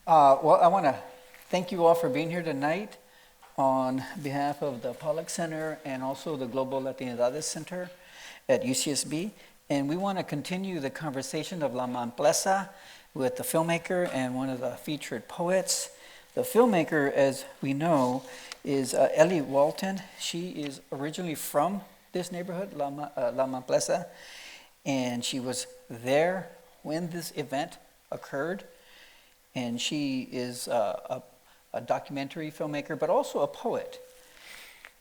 Well, I want to thank you all for being here tonight on behalf of the Pollock Center and also the Global Latinidades Center at UCSB. And we want to continue the conversation of La Manplesa with the filmmaker and one of the featured poets. The filmmaker, as we know, is Ellie Walton. She is originally from this neighborhood, La Manplesa, and she was there when this event occurred. And she is a documentary filmmaker, but also a poet.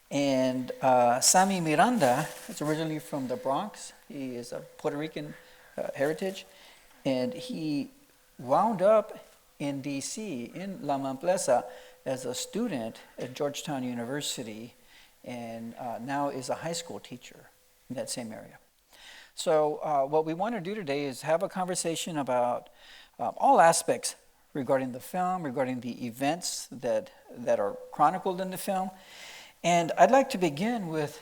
And Sami Miranda is originally from the Bronx. He is of Puerto Rican heritage, and he wound up in D.C., in La Manplesa, as a student at Georgetown University, and now is a high school teacher in that same area. So what we want to do today is have a conversation about all aspects regarding the film, regarding the events that are chronicled in the film. And I'd like to begin with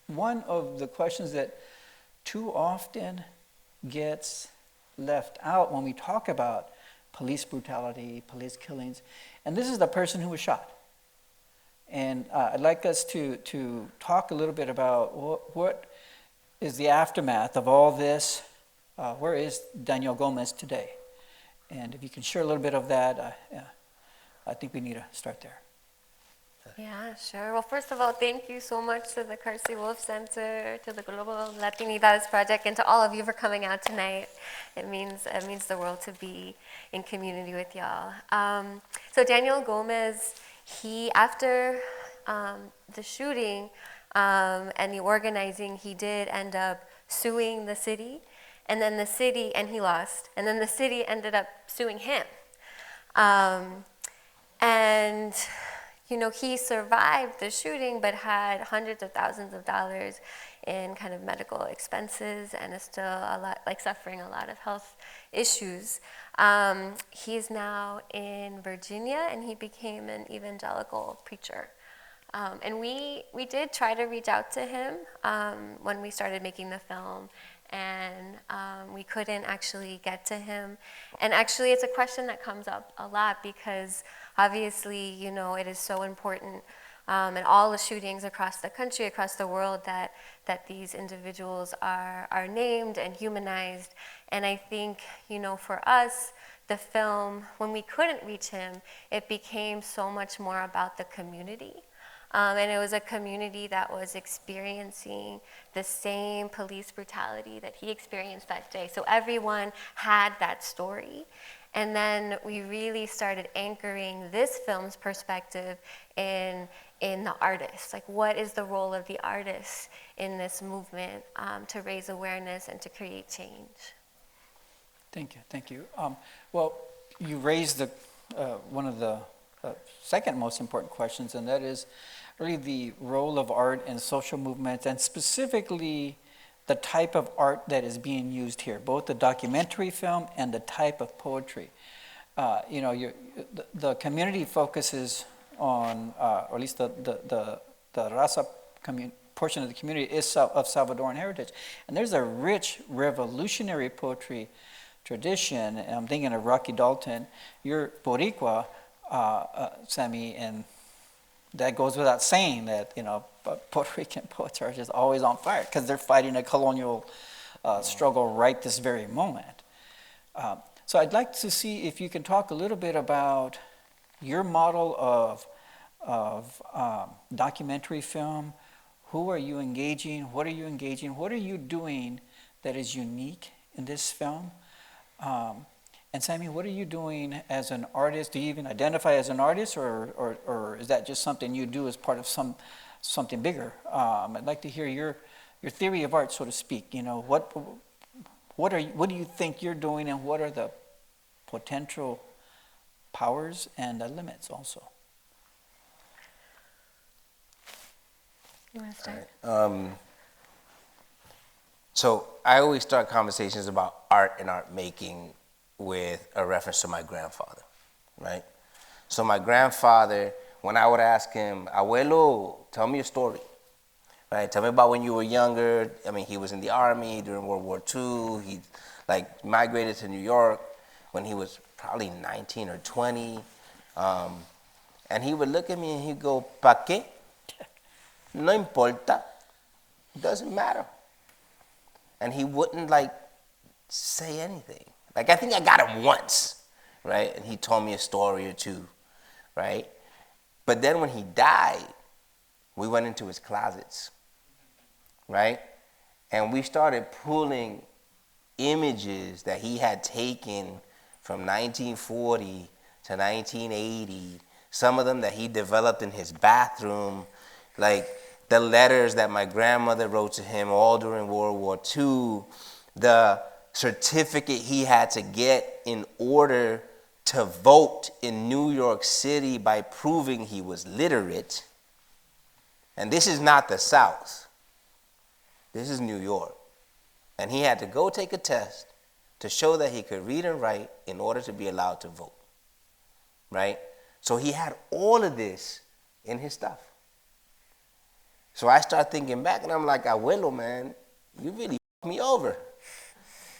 one of the questions that too often gets left out when we talk about police brutality, police killings, and this is the person who was shot. And I'd like us to talk a little bit about what is the aftermath of all this. Where is Daniel Gomez today? And if you can share a little bit of that, I think we need to start there. Yeah, sure. Well, first of all, thank you so much to the Carsey-Wolf Center, to the Global Latinidades Project, and to all of you for coming out tonight. It means the world to be in community with y'all. So Daniel Gomez, he, after the shooting and the organizing, he did end up suing the city, and then the city, and he lost, and then the city ended up suing him. And you know, he survived the shooting, but had hundreds of thousands of dollars in kind of medical expenses and is still suffering a lot of health issues. He's now in Virginia, and he became an evangelical preacher. And we did try to reach out to him when we started making the film, and we couldn't actually get to him. And actually, it's a question that comes up a lot because obviously, you know, it is so important in all the shootings across the country, across the world, that these individuals are named and humanized. And I think, you know, for us, the film, when we couldn't reach him, it became so much more about the community. And it was a community that was experiencing the same police brutality that he experienced that day. So everyone had that story. And then we really started anchoring this film's perspective in the artist. Like, what is the role of the artist in this movement to raise awareness and to create change? Thank you. Well, you raised one of the second most important questions, and that is really the role of art in social movements, and specifically the type of art that is being used here, both the documentary film and the type of poetry. You know, the community focuses on, or at least the Raza portion of the community is of Salvadoran heritage. And there's a rich revolutionary poetry tradition. And I'm thinking of Rocky Dalton. You're Boricua, Sami, and that goes without saying that, you know, Puerto Rican poets are just always on fire because they're fighting a colonial struggle right this very moment. So I'd like to see if you can talk a little bit about your model of documentary film. Who are you engaging? What are you engaging? What are you doing that is unique in this film? And Sami, what are you doing as an artist? Do you even identify as an artist, or is that just something you do as part of something bigger? I'd like to hear your theory of art, so to speak. You know, what do you think you're doing, and what are the potential powers and the limits also? You want to start? Right. So I always start conversations about art and art making with a reference to my grandfather, right? So my grandfather, when I would ask him, Abuelo, tell me a story, right? Tell me about when you were younger. I mean, he was in the army during World War II. He migrated to New York. when he was probably 19 or 20. And he would look at me and he'd go, ¿Pa qué? No importa. Doesn't matter. And he wouldn't like say anything. Like I think I got him once, right? And he told me a story or two, right? But then when he died, we went into his closets, right? And we started pulling images that he had taken from 1940 to 1980, some of them that he developed in his bathroom, like the letters that my grandmother wrote to him all during World War II, the certificate he had to get in order to vote in New York City by proving he was literate. And this is not the South. This is New York. And he had to go take a test to show that he could read and write in order to be allowed to vote, right? So he had all of this in his stuff. So I start thinking back and I'm like, Abuelo, man, you really f***ed me over.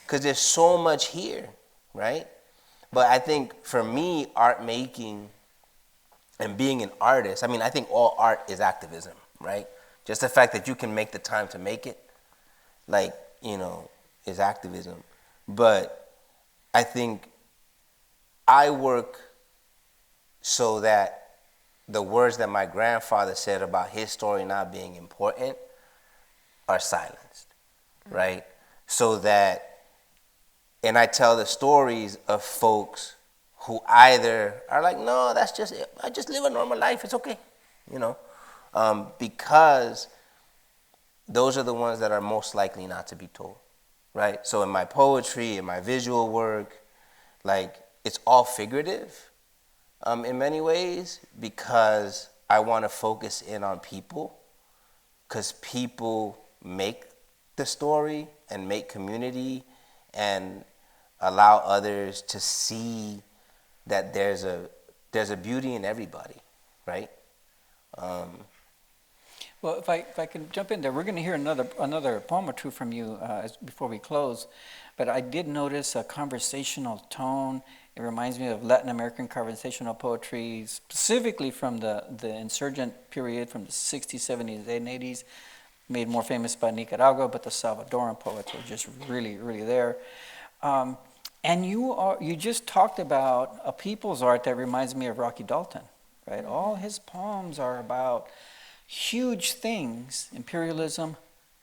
Because there's so much here, right? But I think for me, art making and being an artist, I mean, I think all art is activism, right? Just the fact that you can make the time to make it, like, you know, is activism. But I think I work so that the words that my grandfather said about his story not being important are silenced, right? So that, and I tell the stories of folks who either are like, no, that's just it. I just live a normal life. It's okay, you know, because those are the ones that are most likely not to be told, right? So in my poetry, in my visual work, like it's all figurative in many ways because I want to focus in on people because people make the story and make community and allow others to see that there's a beauty in everybody, right? Well, if I can jump in there, we're going to hear another poem or two from you before we close. But I did notice a conversational tone. It reminds me of Latin American conversational poetry, specifically from the insurgent period from the 60s, 70s, and 80s, made more famous by Nicaragua, but the Salvadoran poets are just really, really there. And you just talked about a people's art that reminds me of Rocky Dalton, right? All his poems are about huge things, imperialism,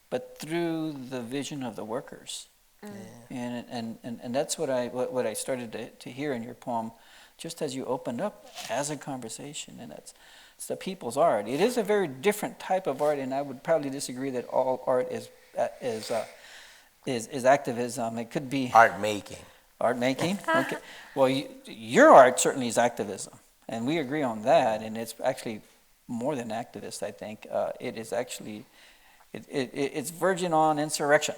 but through the vision of the workers. Yeah. And that's what I started to hear in your poem, just as you opened up as a conversation, and it's the people's art. It is a very different type of art, and I would probably disagree that all art is activism. It could be art making. Art making. Okay. Well, your art certainly is activism, and we agree on that. And it's actually more than activist. I think it is actually it's verging on insurrection.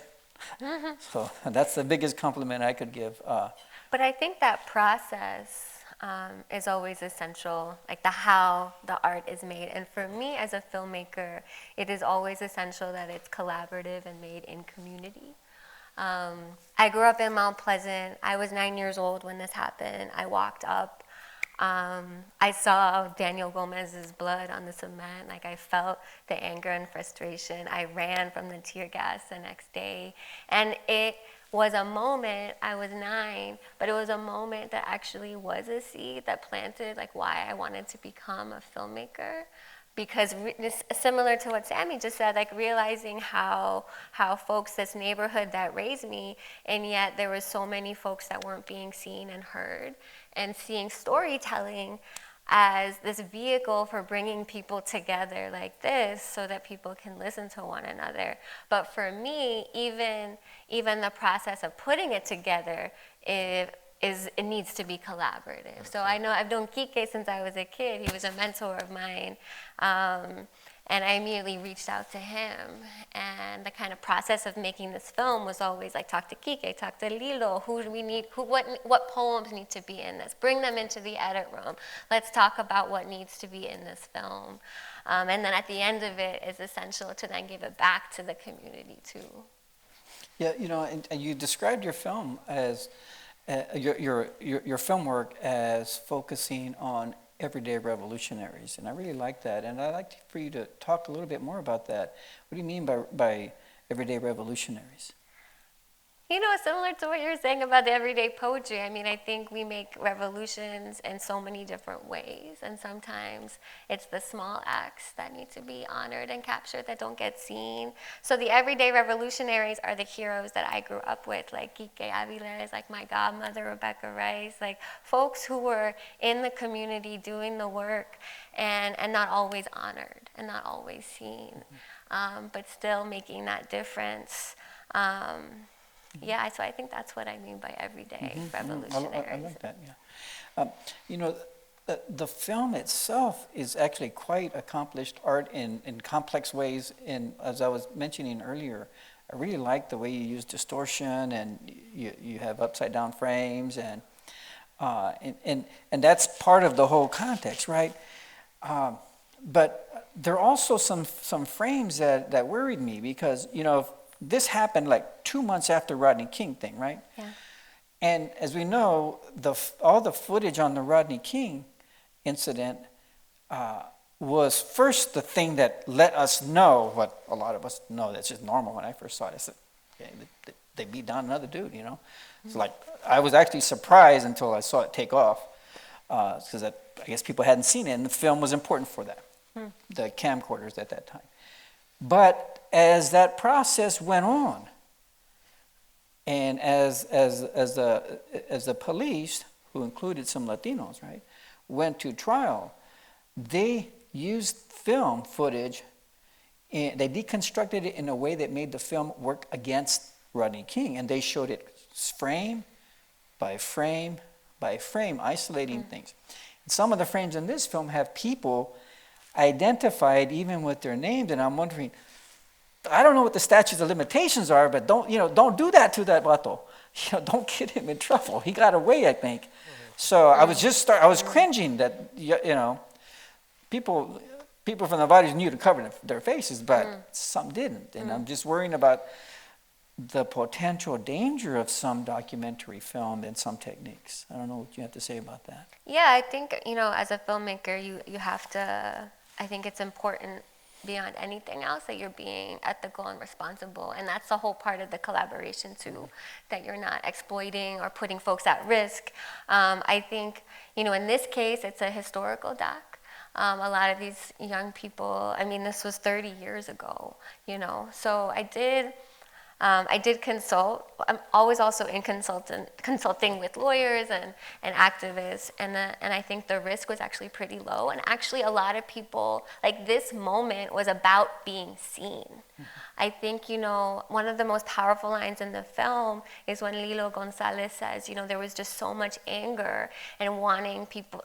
So that's the biggest compliment I could give. But I think that process is always essential, like the how the art is made. And for me as a filmmaker, it is always essential that it's collaborative and made in community. I grew up in Mount Pleasant. I was 9 years old when this happened. I walked up. I saw Daniel Gomez's blood on the cement. Like I felt the anger and frustration. I ran from the tear gas the next day. And it was a moment, I was 9, but it was a moment that actually was a seed that planted like why I wanted to become a filmmaker. Because similar to what Sami just said, like realizing how folks, this neighborhood that raised me, and yet there were so many folks that weren't being seen and heard, and seeing storytelling as this vehicle for bringing people together like this so that people can listen to one another. But for me, even the process of putting it together, it needs to be collaborative. So I know I've known Kike since I was a kid. He was a mentor of mine. And I immediately reached out to him. And the kind of process of making this film was always like, talk to Kike, talk to Lilo, who do we need, what poems need to be in this? Bring them into the edit room. Let's talk about what needs to be in this film. And then at the end of it, it's essential to then give it back to the community too. Yeah, you know, and you described your film as your film work as focusing on everyday revolutionaries, and I really like that. And I'd like for you to talk a little bit more about that. What do you mean by everyday revolutionaries? You know, similar to what you were saying about the everyday poetry, I mean, I think we make revolutions in so many different ways, and sometimes it's the small acts that need to be honored and captured that don't get seen. So the everyday revolutionaries are the heroes that I grew up with, like Quique Aviles, like my godmother, Rebecca Rice, like folks who were in the community doing the work and not always honored and not always seen, but still making that difference. Yeah, so I think that's what I mean by everyday revolutionaries. I like that, yeah. You know, the film itself is actually quite accomplished art in complex ways. And as I was mentioning earlier, I really like the way you use distortion, and you have upside down frames, and that's part of the whole context, right? But there are also some frames that worried me, because, you know, this happened like 2 months after Rodney King thing, right? Yeah. And as we know, all the footage on the Rodney King incident was first the thing that let us know what a lot of us know. That's just normal. When I first saw it, I said, okay, they beat down another dude, you know? It's like, I was actually surprised until I saw it take off, because I guess people hadn't seen it, and the film was important for that, the camcorders at that time. But as that process went on, and as the police, who included some Latinos, right, went to trial, they used film footage, and they deconstructed it in a way that made the film work against Rodney King, and they showed it frame by frame by frame, isolating things. And some of the frames in this film have people identified even with their names, and I'm wondering, I don't know what the statutes of limitations are, but don't do that to that vato. You know, don't get him in trouble. He got away, I think. So I was cringing that, you know, people from the bodies knew to cover their faces, but some didn't. And I'm just worrying about the potential danger of some documentary film and some techniques. I don't know what you have to say about that. Yeah, I think, you know, as a filmmaker, you have to, I think it's important beyond anything else that you're being ethical and responsible, and that's the whole part of the collaboration too, that you're not exploiting or putting folks at risk. I think, you know, in this case, it's a historical doc. A lot of these young people, I mean, this was 30 years ago, you know, so I did consult. I'm always also in consulting with lawyers and activists, and I think the risk was actually pretty low. And actually, a lot of people, like, this moment was about being seen. I think, you know, one of the most powerful lines in the film is when Lilo Gonzalez says, you know, there was just so much anger and wanting people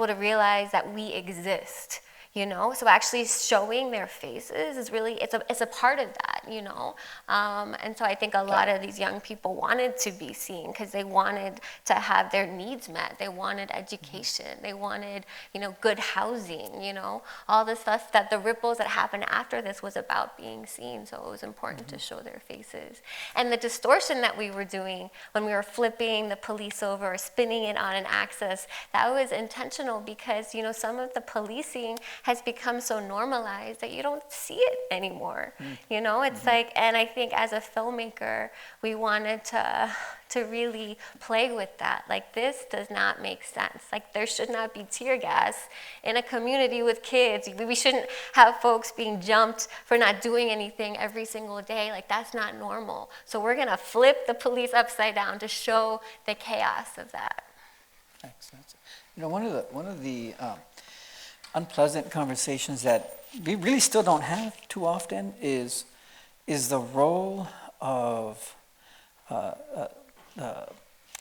to realize that we exist. You know, so actually showing their faces is really, it's a part of that, you know. And so I think a lot of these young people wanted to be seen because they wanted to have their needs met. They wanted education. They wanted, you know, good housing, you know. All the stuff that the ripples that happened after this was about being seen. So it was important to show their faces. And the distortion that we were doing when we were flipping the police over or spinning it on an axis, that was intentional because, you know, some of the policing has become so normalized that you don't see it anymore. You know, it's like, and I think as a filmmaker, we wanted to really play with that. Like, this does not make sense. Like, there should not be tear gas in a community with kids. We shouldn't have folks being jumped for not doing anything every single day. Like, that's not normal. So we're gonna flip the police upside down to show the chaos of that. Excellent. You know, one of the unpleasant conversations that we really still don't have too often is the role of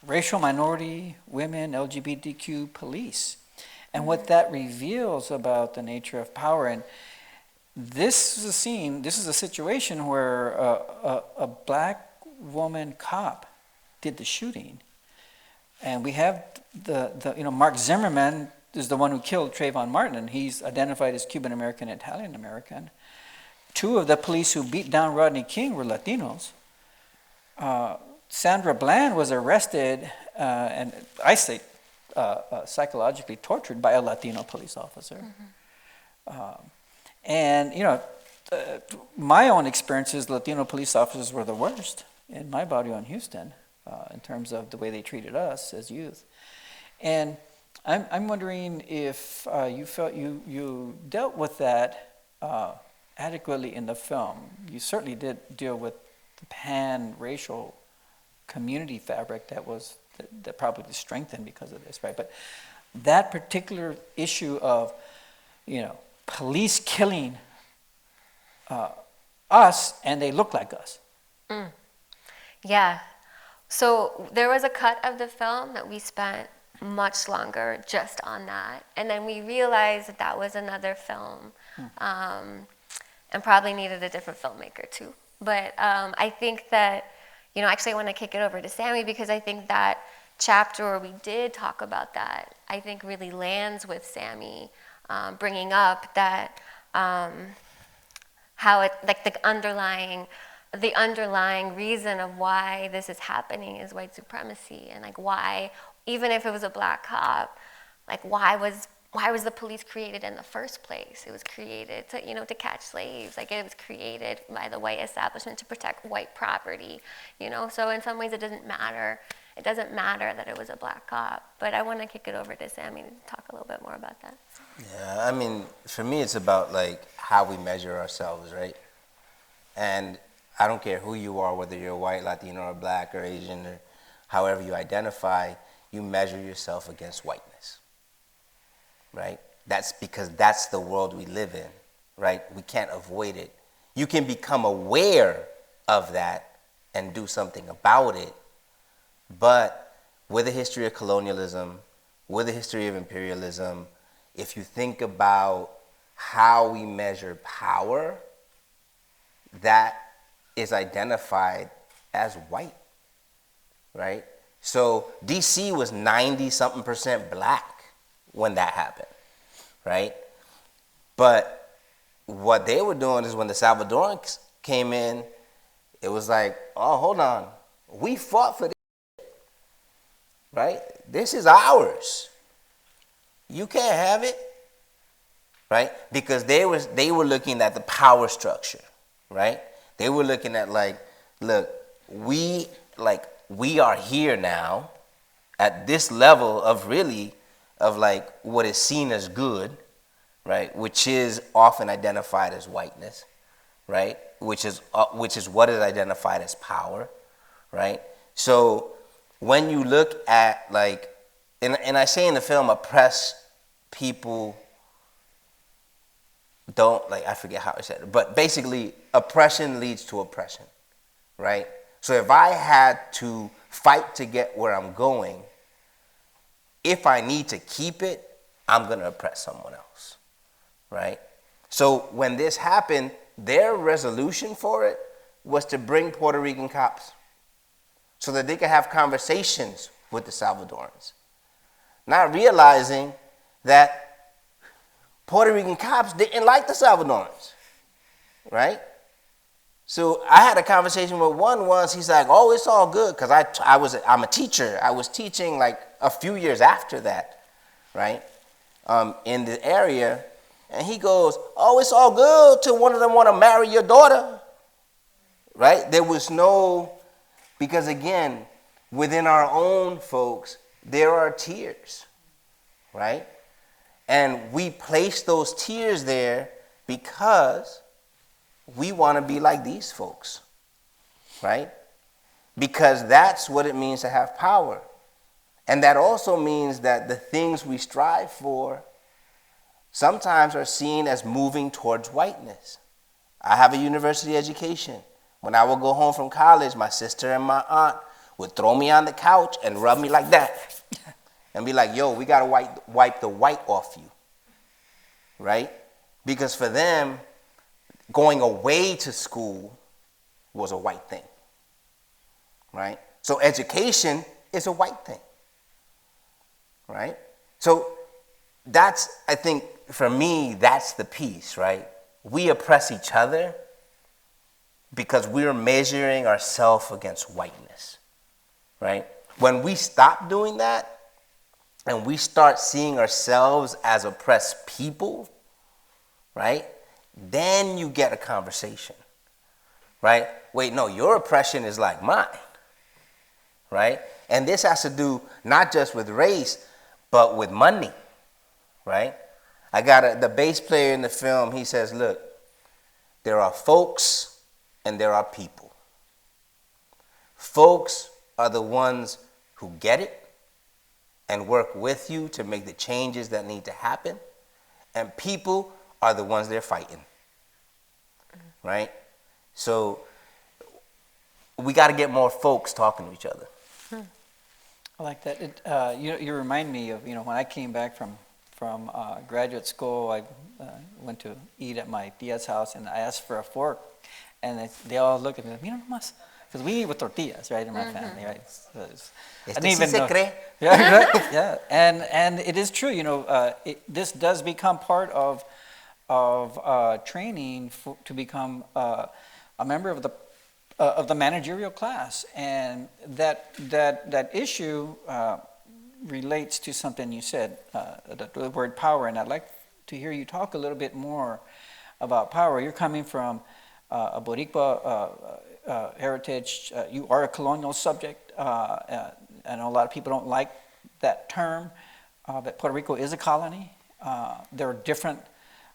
racial minority, women, LGBTQ police, and what that reveals about the nature of power. And this is a situation where a black woman cop did the shooting, and we have Mark Zimmerman is the one who killed Trayvon Martin, and he's identified as Cuban American and Italian American. Two of the police who beat down Rodney King were Latinos. Sandra Bland was arrested, and I say psychologically tortured by a Latino police officer. And, my own experiences, Latino police officers were the worst in my body in Houston in terms of the way they treated us as youth. And I'm wondering if you felt you dealt with that adequately in the film. You certainly did deal with the pan-racial community fabric that probably strengthened because of this, right? But that particular issue of, police killing us and they look like us. Yeah. So there was a cut of the film that we spent much longer just on that. And then we realized that was another film and probably needed a different filmmaker too. But I think that, actually I want to kick it over to Sami because I think that chapter where we did talk about that, I think really lands with Sami bringing up that how it, like the underlying reason of why this is happening is white supremacy, and like why, even if it was a black cop, like why was the police created in the first place? It was created to, to catch slaves. Like it was created by the white establishment to protect white property, So in some ways it doesn't matter. It doesn't matter that it was a black cop. But I want to kick it over to Sami to talk a little bit more about that. Yeah, I mean, for me, it's about like how we measure ourselves, right? And I don't care who you are, whether you're white, Latino, or black, or Asian, or however you identify, you measure yourself against whiteness, right? That's because that's the world we live in, right? We can't avoid it. You can become aware of that and do something about it, but with a history of colonialism, with a history of imperialism, if you think about how we measure power, that is identified as white, right? So DC was 90-something% black when that happened, right? But what they were doing is when the Salvadorans came in, it was like, oh, hold on, we fought for this, right? This is ours. You can't have it, right? Because they were looking at the power structure, right? They were looking at like, look, we are here now at this level of like what is seen as good, right? Which is often identified as whiteness, right? Which is what is identified as power, right? So when you look at like, and I say in the film, oppressed people don't, like, I forget how I said it, but basically oppression leads to oppression, right? So if I had to fight to get where I'm going, if I need to keep it, I'm going to oppress someone else, right? So when this happened, their resolution for it was to bring Puerto Rican cops so that they could have conversations with the Salvadorans, not realizing that Puerto Rican cops didn't like the Salvadorans, right? So I had a conversation with one once. He's like, "Oh, it's all good," because I'm a teacher. I was teaching like a few years after that, right, in the area, and he goes, "Oh, it's all good till one of them want to marry your daughter," right? There was no, because again, within our own folks, there are tiers, right? And we place those tiers there because we want to be like these folks, right? Because that's what it means to have power. And that also means that the things we strive for sometimes are seen as moving towards whiteness. I have a university education. When I would go home from college, my sister and my aunt would throw me on the couch and rub me like that and be like, "Yo, we got to wipe the white off you," right? Because for them, going away to school was a white thing, right? So education is a white thing, right? So that's, I think, for me, that's the piece, right? We oppress each other because we're measuring ourselves against whiteness, right? When we stop doing that and we start seeing ourselves as oppressed people, right? Then you get a conversation, right? Wait, no, your oppression is like mine, right? And this has to do not just with race, but with money, right? I got the bass player in the film, he says, look, there are folks and there are people. Folks are the ones who get it and work with you to make the changes that need to happen. And people are the ones they're fighting, right? So we got to get more folks talking to each other. I like that. You remind me of, when I came back from graduate school, I went to eat at my tia's house, and I asked for a fork, and they all looked at me like, because we eat with tortillas, right, in my family, right? So I didn't even know. Yeah, right? Yeah, and it is true, this does become part of training to become a member of the managerial class, and that issue relates to something you said, the word power, and I'd like to hear you talk a little bit more about power. You're coming from a Boricua heritage. You are a colonial subject. I know a lot of people don't like that term, but Puerto Rico is a colony. There are different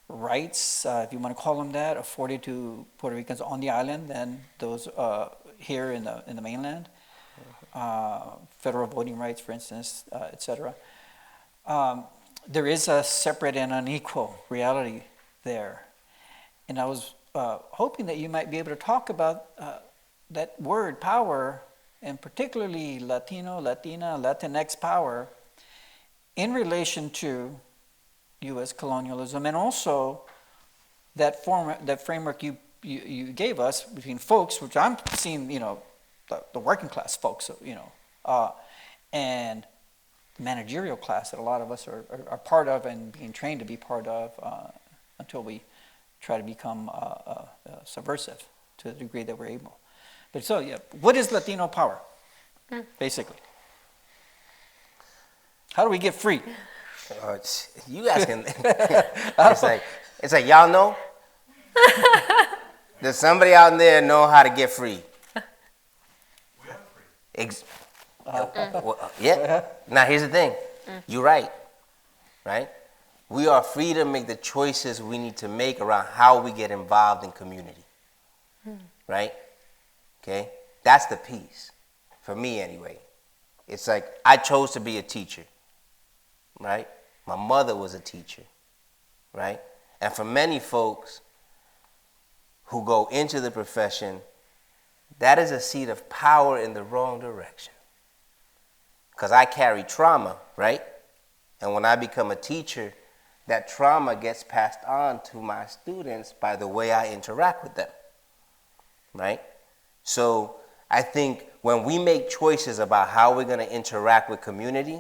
rights, if you want to call them that, afforded to Puerto Ricans on the island than those here in the mainland. Federal voting rights, for instance, etc. There is a separate and unequal reality there. And I was hoping that you might be able to talk about that word power, and particularly Latino, Latina, Latinx power, in relation to U.S. colonialism, and also that framework you gave us between folks, which I'm seeing, the working class folks, and the managerial class that a lot of us are part of and being trained to be part of until we try to become subversive to the degree that we're able. But so, yeah, what is Latino power, basically? How do we get free? You asking? it's like y'all know. Does somebody out there know how to get free? Yeah. Now here's the thing. You're right. We are free to make the choices we need to make around how we get involved in community. Right? Okay? That's the piece. For me anyway. It's like I chose to be a teacher. Right? My mother was a teacher. Right? And for many folks who go into the profession, that is a seat of power in the wrong direction. Because I carry trauma, right? And when I become a teacher, that trauma gets passed on to my students by the way I interact with them, right? So I think when we make choices about how we're going to interact with community,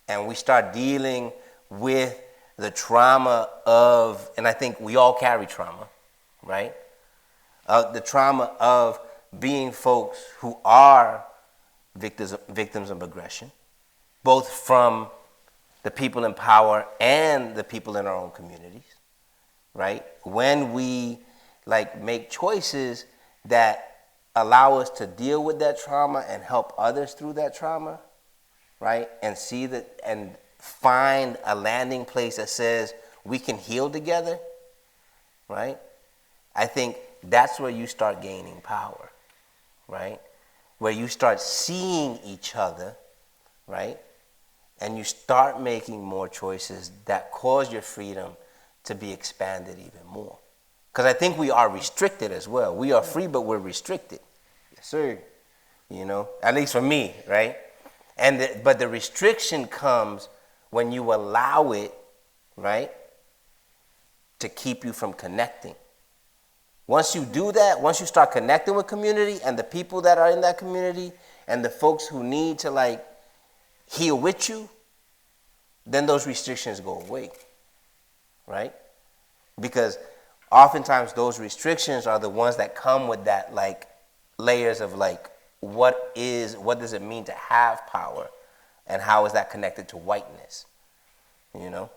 and we start dealing with the trauma of, and I think we all carry trauma, right? The trauma of being folks who are victims of aggression, both from the people in power and the people in our own communities, right? When we make choices that allow us to deal with that trauma and help others through that trauma, right? And see that and find a landing place that says we can heal together, right? I think that's where you start gaining power, right? Where you start seeing each other, right? And you start making more choices that cause your freedom to be expanded even more. Because I think we are restricted as well. We are free, but we're restricted. Yes, sir. At least for me, right? But the restriction comes when you allow it, right, to keep you from connecting. Once you do that, once you start connecting with community and the people that are in that community and the folks who need to heal with you, then those restrictions go away, right? Because oftentimes those restrictions are the ones that come with that layers of what does it mean to have power, and how is that connected to whiteness? You know?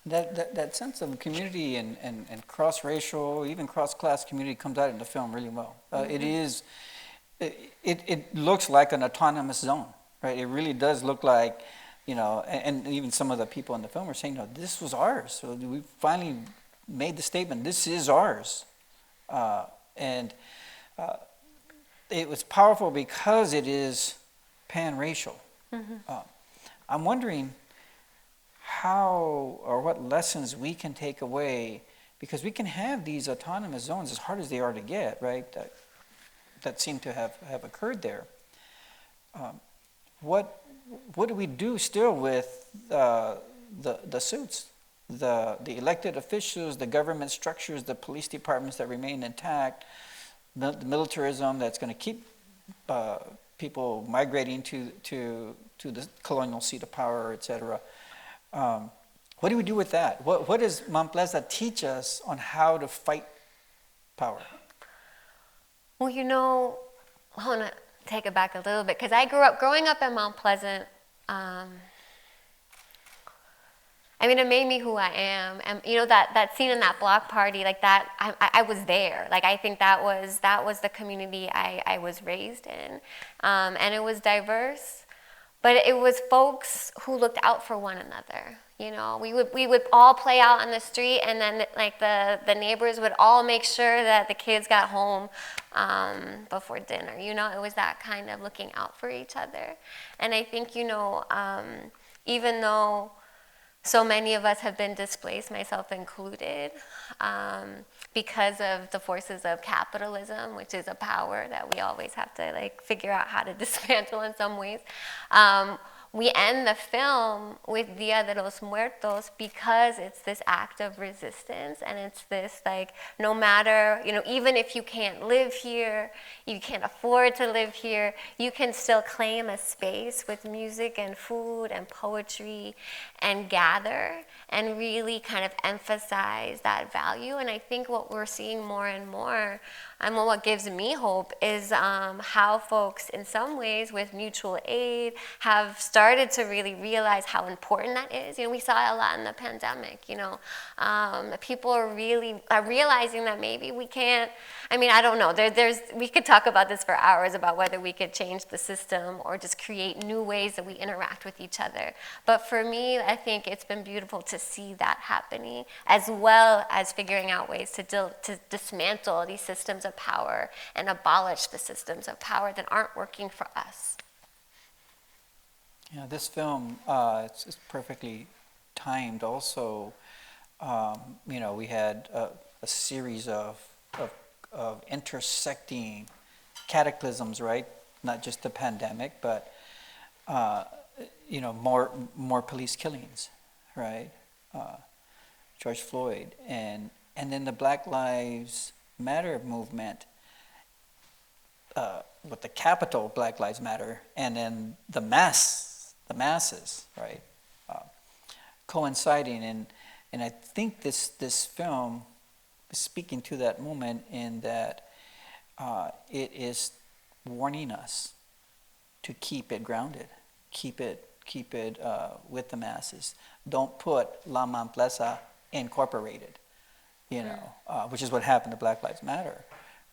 That sense of community and cross-racial, even cross-class community comes out in the film really well. It looks like an autonomous zone, right? It really does look like, and even some of the people in the film are saying, no, this was ours. So we finally made the statement, this is ours. And it was powerful because it is pan-racial. I'm wondering how or what lessons we can take away, because we can have these autonomous zones, as hard as they are to get, right, that seem to have occurred there. What do we do still with the suits, the elected officials, the government structures, the police departments that remain intact, the militarism that's going to keep people migrating to the colonial seat of power, etc. What do we do with that? What does Manplesa teach us on how to fight power? Well, I want to take it back a little bit, because I growing up in Mount Pleasant, it made me who I am. And that scene in that block party, like that, I was there. Like, I think that was the community I was raised in. And it was diverse, but it was folks who looked out for one another. We would all play out on the street, and then like the neighbors would all make sure that the kids got home before dinner. It was that kind of looking out for each other. And I think, even though so many of us have been displaced, myself included, because of the forces of capitalism, which is a power that we always have to figure out how to dismantle in some ways. We end the film with Dia de los Muertos because it's this act of resistance, and it's this no matter, even if you can't live here, you can't afford to live here, you can still claim a space with music and food and poetry and gather and really kind of emphasize that value. And I think what we're seeing more and more, and what gives me hope, is how folks, in some ways, with mutual aid, have started to really realize how important that is. We saw it a lot in the pandemic. People are realizing that maybe we can't. I don't know. We could talk about this for hours about whether we could change the system or just create new ways that we interact with each other. But for me, I think it's been beautiful to see that happening, as well as figuring out ways to dismantle these systems of power and abolish the systems of power that aren't working for us. Yeah, this film, it's perfectly timed. Also, we had a series of intersecting cataclysms, right? Not just the pandemic, but more police killings, right? George Floyd, and then the Black Lives Matter movement, with the capital Black Lives Matter, and then the masses, right, coinciding, and I think this film is speaking to that moment in that it is warning us to keep it grounded, keep it with the masses. Don't put La Manplesa Incorporated, which is what happened to Black Lives Matter,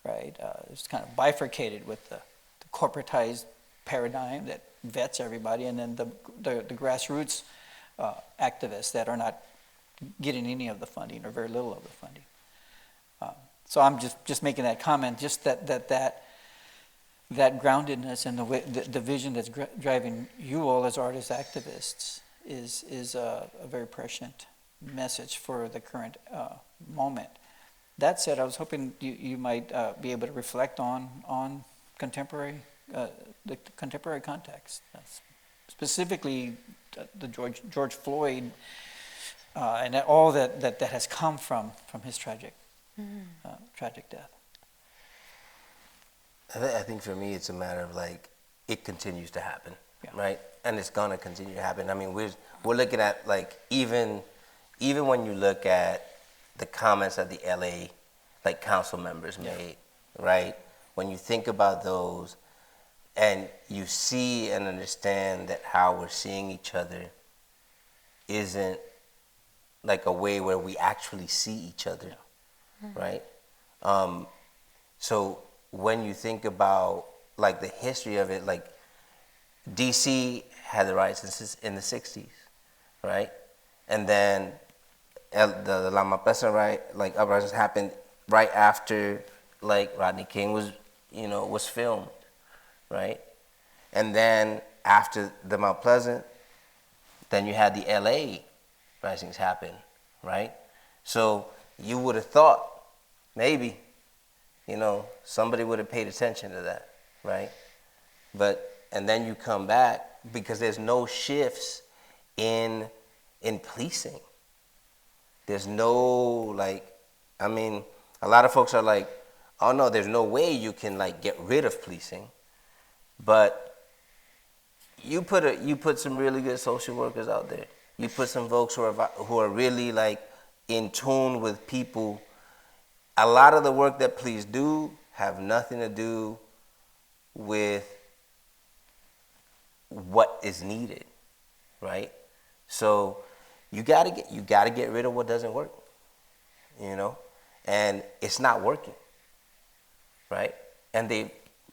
right? It's kind of bifurcated with the corporatized paradigm that vets everybody, and then the grassroots activists that are not getting any of the funding or very little of the funding. So I'm just making that comment, just that groundedness and the vision that's driving you all as artists, activists is a very prescient message for the current moment. That said, I was hoping you might be able to reflect on contemporary the contemporary context, specifically the George Floyd and all that has come from his tragic death. I think for me, it's a matter of it continues to happen, right? And it's gonna continue to happen. We're looking at even when you look at the comments that the LA council members made, right? When you think about those, and you see and understand that how we're seeing each other isn't like a way where we actually see each other, right? So when you think about like the history of it, like DC had the riots in the 60s, right? And then the La Manplesa riot, like uprisings happened right after like Rodney King was filmed, right? And then after the Mount Pleasant, then you had the LA risings happen, right? So you would have thought maybe, somebody would have paid attention to that, right? And then you come back because there's no shifts in policing. There's no a lot of folks are like, oh no, there's no way you can like get rid of policing, but you put some really good social workers out there. You put some folks who are really like in tune with people. A lot of the work that police do have nothing to do with what is needed, right? So you gotta get rid of what doesn't work, and it's not working, right? And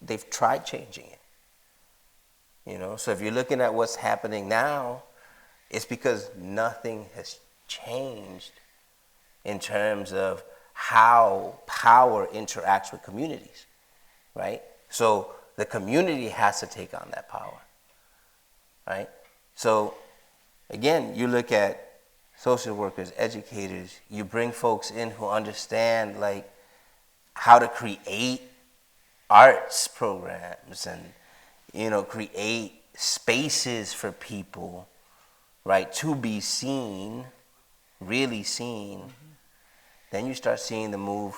they've tried changing it. So if you're looking at what's happening now, it's because nothing has changed in terms of how power interacts with communities, right? So the community has to take on that power, right? So again, you look at social workers, educators, you bring folks in who understand like how to create arts programs and create spaces for people, right, to be seen, really seen. Then you start seeing the move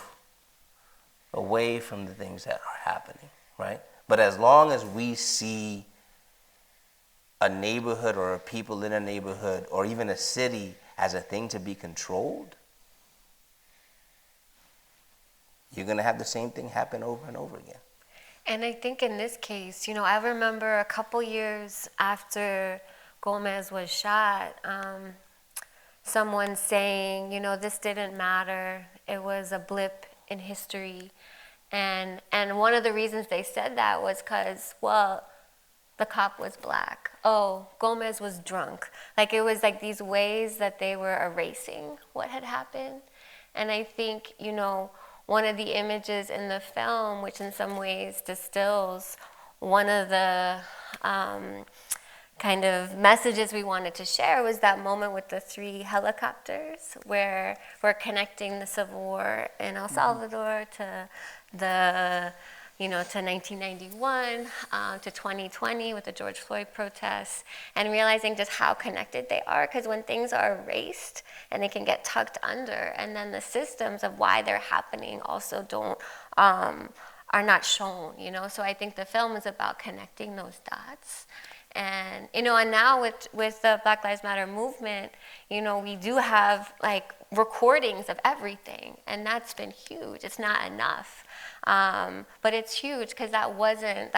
away from the things that are happening, right? But as long as we see a neighborhood or a people in a neighborhood or even a city as a thing to be controlled, you're going to have the same thing happen over and over again. And I think in this case, I remember a couple years after Gomez was shot, someone saying, this didn't matter. It was a blip in history. And one of the reasons they said that was because, the cop was black. Oh, Gomez was drunk. Like it was like these ways that they were erasing what had happened. And I think, one of the images in the film, which in some ways distills one of the kind of messages we wanted to share, was that moment with the 3 helicopters where we're connecting the Civil War in El Salvador to the, to 1991, to 2020 with the George Floyd protests, and realizing just how connected they are, because when things are erased and they can get tucked under, and then the systems of why they're happening also are not shown, So I think the film is about connecting those dots. And, and now with the Black Lives Matter movement, we do have like recordings of everything, and that's been huge. It's not enough. But it's huge because that wasn't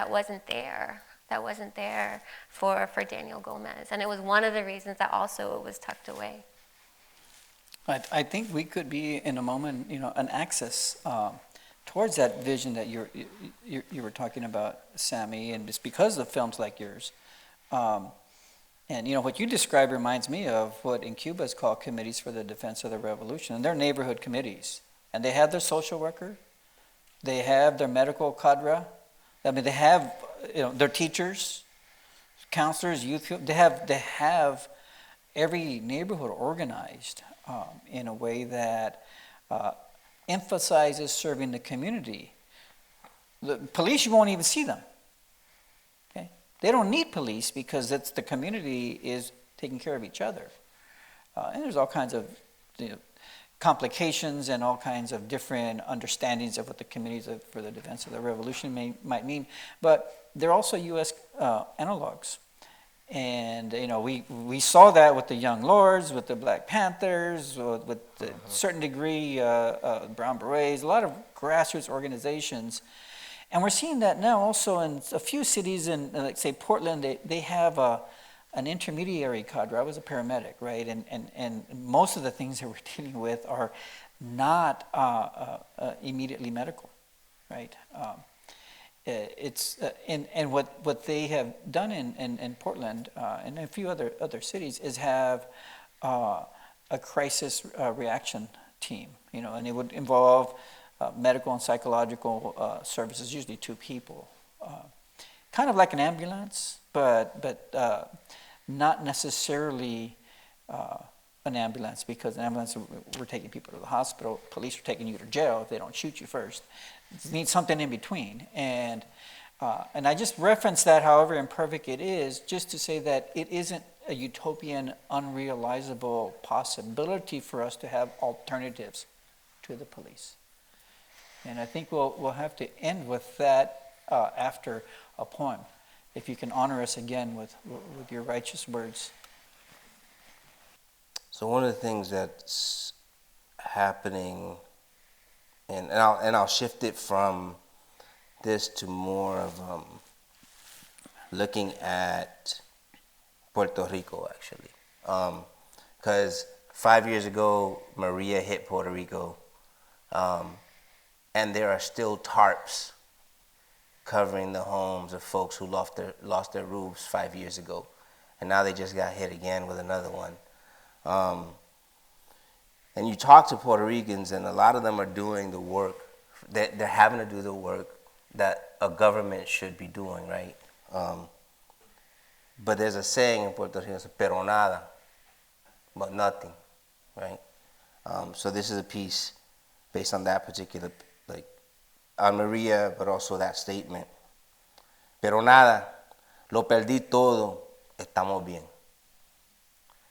there. That wasn't there for Daniel Gomez. And it was one of the reasons that also it was tucked away. I think we could be in a moment, an access towards that vision that you were talking about, Sami, and it's because of films like yours. And what you describe reminds me of what in Cuba is called Committees for the Defense of the Revolution. And they're neighborhood committees. And they have their social worker. They have their medical cadre. They have their teachers, counselors, youth. They have every neighborhood organized in a way that emphasizes serving the community. The police, you won't even see them. Okay? They don't need police because the community is taking care of each other. And there's all kinds of complications and all kinds of different understandings of what the Committees for the Defense of the Revolution might mean. But they're also U.S. analogs. And we saw that with the Young Lords, with the Black Panthers, with a certain degree Brown Berets, a lot of grassroots organizations. And we're seeing that now also in a few cities in, like say Portland, they have an intermediary cadre. I was a paramedic, right? And most of the things that we're dealing with are not immediately medical, right? And what they have done in Portland and a few other cities is have a crisis reaction team, and it would involve medical and psychological services, usually 2 people, kind of like an ambulance, but not necessarily an ambulance, because an ambulance, we're taking people to the hospital, police are taking you to jail if they don't shoot you first. You need something in between, and I just reference that, however imperfect it is, just to say that it isn't a utopian, unrealizable possibility for us to have alternatives to the police. And I think we'll have to end with that after a poem. If you can honor us again with your righteous words. So one of the things that's happening, and I'll shift it from this to more of looking at Puerto Rico, actually, because 5 years ago Maria hit Puerto Rico, and there are still tarps covering the homes of folks who lost their roofs 5 years ago, and now they just got hit again with another one. And you talk to Puerto Ricans, and a lot of them are doing the work. They're having to do the work that a government should be doing, right? But there's a saying in Puerto Rico, pero nada, but nothing, right? So this is a piece based on that particular, on Maria, but also that statement. Pero nada, lo perdí todo, estamos bien.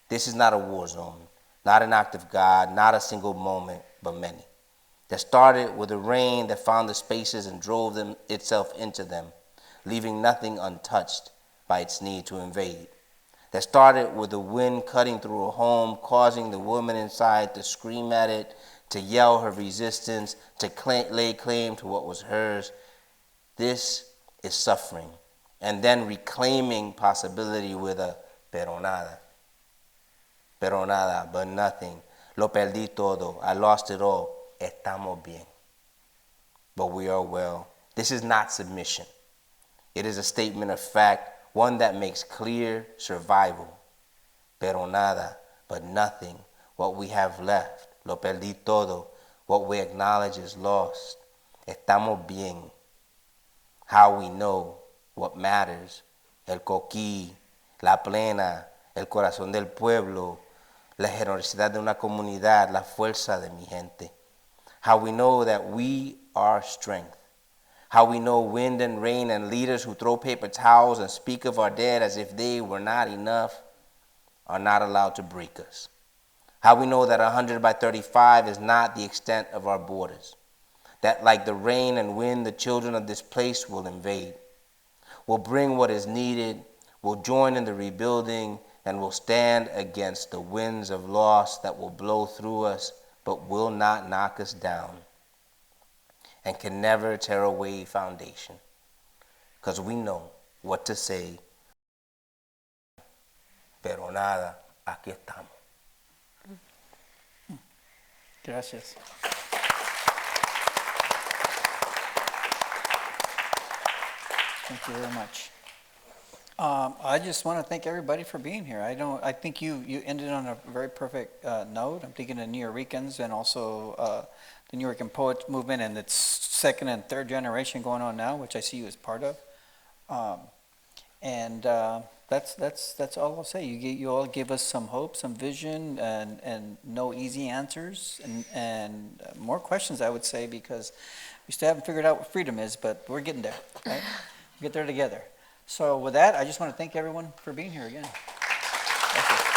This is not a war zone, not an act of God, not a single moment, but many. That started with a rain that found the spaces and drove itself into them, leaving nothing untouched by its need to invade. That started with the wind cutting through a home, causing the woman inside to scream at it, to yell her resistance, to lay claim to what was hers. This is suffering, and then reclaiming possibility with a pero nada, but nothing. Lo perdí todo, I lost it all, estamos bien, but we are well. This is not submission. It is a statement of fact, one that makes clear survival. Pero nada, but nothing, what we have left. Lo perdí todo, what we acknowledge is lost. Estamos bien. How we know what matters. El coquí, la plena, el corazón del pueblo, la generosidad de una comunidad, la fuerza de mi gente. How we know that we are strength. How we know wind and rain and leaders who throw paper towels and speak of our dead as if they were not enough are not allowed to break us. How we know that 100 by 35 is not the extent of our borders. That like the rain and wind, the children of this place will invade, will bring what is needed, will join in the rebuilding, and will stand against the winds of loss that will blow through us, but will not knock us down, and can never tear away foundation, because we know what to say. Pero nada, aquí estamos. Gracias. Thank you very much. I just want to thank everybody for being here. I think you ended on a very perfect note. I'm thinking of New Yorkers and also the New York Poets movement and its second and third generation going on now, which I see you as part of. That's all I'll say. You all give us some hope, some vision, and no easy answers, and more questions, I would say, because we still haven't figured out what freedom is, but we're getting there, right? We'll get there together. So with that, I just want to thank everyone for being here again. Thank you.